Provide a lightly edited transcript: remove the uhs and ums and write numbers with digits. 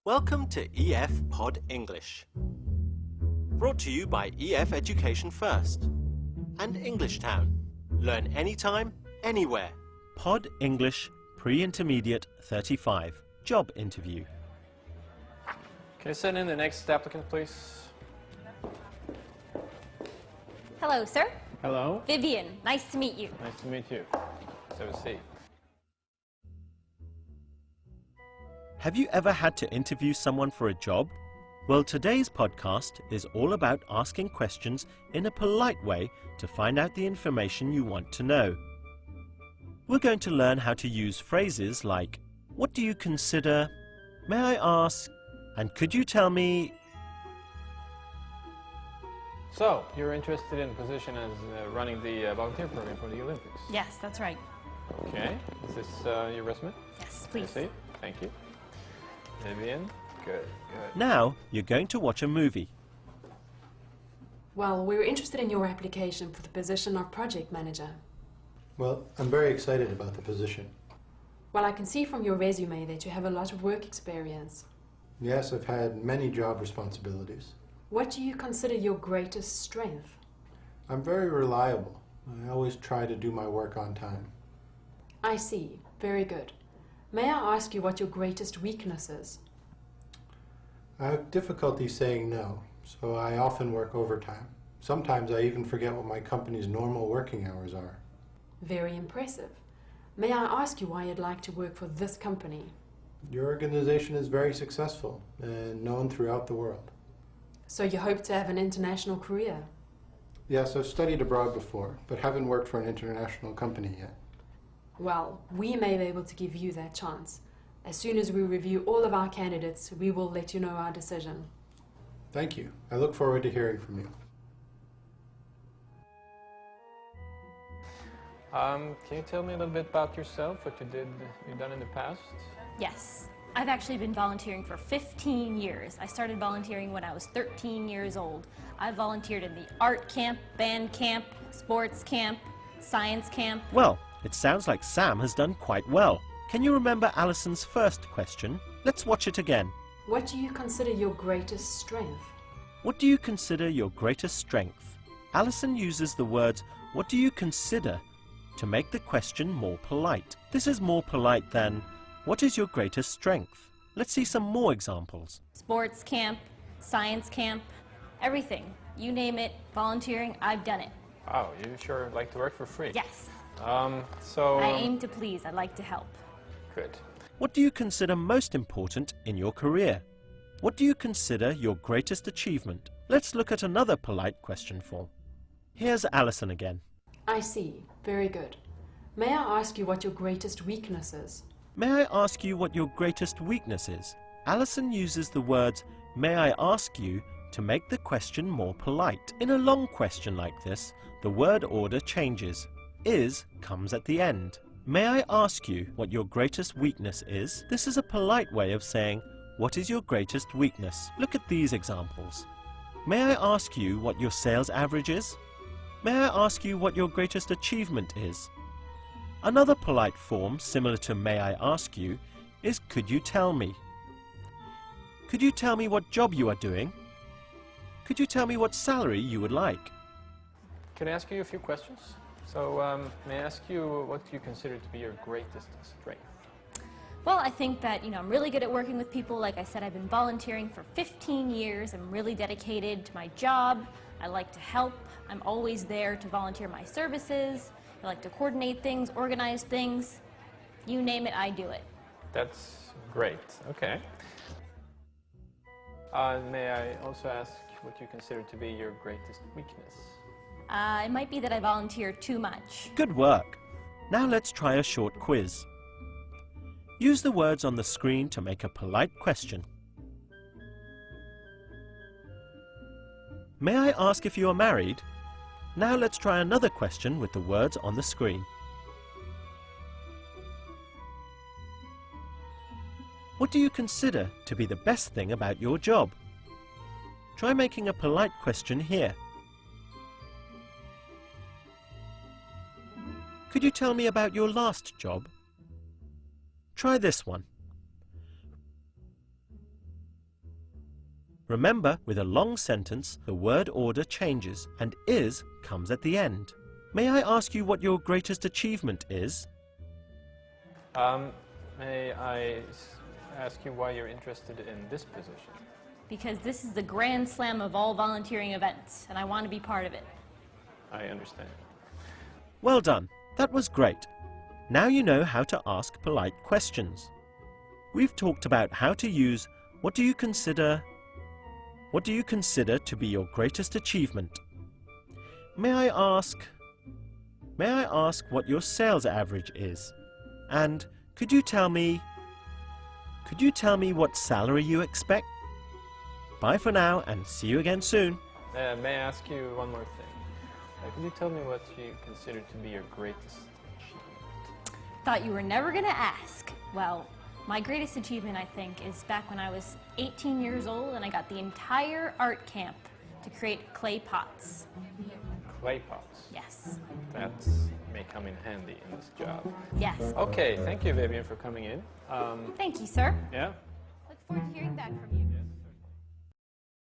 Welcome to EF Pod English. Brought to you by EF Education First and English Town. Learn anytime, anywhere. Pod English Pre-Intermediate 35. Job interview. Can you send in the next applicant, please? Hello, sir. Hello. Vivian, nice to meet you. Nice to meet you. Let's have a seat. Have you ever had to interview someone for a job? Well, today's podcast is all about asking questions in a polite way to find out the information you want to know. We're going to learn how to use phrases like, what do you consider? May I ask? And could you tell me? So, you're interested in a position as running the volunteer program for the Olympics? Yes, that's right. Okay. Is this your resume? Yes, I please. see. Thank you. Vivian? Good. Now you're going to watch a movie. Well, we were interested in your application for the position of project manager. Well, I'm very excited about the position. Well, I can see from your resume that you have a lot of work experience. Yes, I've had many job responsibilities. What do you consider your greatest strength? I'm very reliable. I always try to do my work on time. I see. Very good. May I ask you what your greatest weakness is? I have difficulty saying no, so I often work overtime. Sometimes I even forget what my company's normal working hours are. Very impressive. May I ask you why you'd like to work for this company? Your organization is very successful and known throughout the world. So you hope to have an international career? Yes, I've studied abroad before, but haven't worked for an international company yet. Well, we may be able to give you that chance. As soon as we review all of our candidates, we will let you know our decision. Thank you. I look forward to hearing from you. Can you tell me a little bit about yourself, what you've done in the past? Yes. I've actually been volunteering for 15 years. I started volunteering when I was 13 years old. I volunteered in the art camp, band camp, sports camp, science camp. Well, it sounds like Sam has done quite well. Can you remember Alison's first question? Let's watch it again. What do you consider your greatest strength? What do you consider your greatest strength? Alison uses the words, what do you consider, to make the question more polite. This is more polite than, what is your greatest strength? Let's see some more examples. Sports camp, science camp, everything. You name it, volunteering, I've done it. Wow, you sure like to work for free. Yes. I aim to please. I like to help. Good. What do you consider most important in your career? What do you consider your greatest achievement? Let's look at another polite question form. Here's Alison again. I see. Very good. May I ask you what your greatest weakness is? May I ask you what your greatest weakness is? Alison uses the words, may I ask you, to make the question more polite. In a long question like this, the word order changes. Is comes at the end. May I ask you what your greatest weakness is? This is a polite way of saying, what is your greatest weakness? Look at these examples. May I ask you what your sales average is? May I ask you what your greatest achievement is? Another polite form similar to may I ask you is could you tell me? Could you tell me what job you are doing? Could you tell me what salary you would like? Can I ask you a few questions? So, may I ask you what you consider to be your greatest strength? Well, I think that, I'm really good at working with people. Like I said, I've been volunteering for 15 years. I'm really dedicated to my job. I like to help. I'm always there to volunteer my services. I like to coordinate things, organize things. You name it, I do it. That's great. Okay. May I also ask what you consider to be your greatest weakness? It might be that I volunteer too much. Good work. Now let's try a short quiz. Use the words on the screen to make a polite question. May I ask if you are married? Now let's try another question with the words on the screen. What do you consider to be the best thing about your job? Try making a polite question here. Could you tell me about your last job? Try this one. Remember, with a long sentence, the word order changes and is comes at the end. May I ask you what your greatest achievement is? May I ask you why you're interested in this position? Because this is the grand slam of all volunteering events, and I want to be part of it. I understand. Well done. That was great. Now you know how to ask polite questions. We've talked about how to use what do you consider to be your greatest achievement? May I ask what your sales average is? And could you tell me what salary you expect? Bye for now and see you again soon. May I ask you one more thing? Could you tell me what you consider to be your greatest achievement? Thought you were never going to ask. Well, my greatest achievement, I think, is back when I was 18 years old and I got the entire art camp to create clay pots. Clay pots? Yes. That may come in handy in this job. Yes. Okay, thank you, Vivian, for coming in. Thank you, sir. Yeah? Look forward to hearing back from you.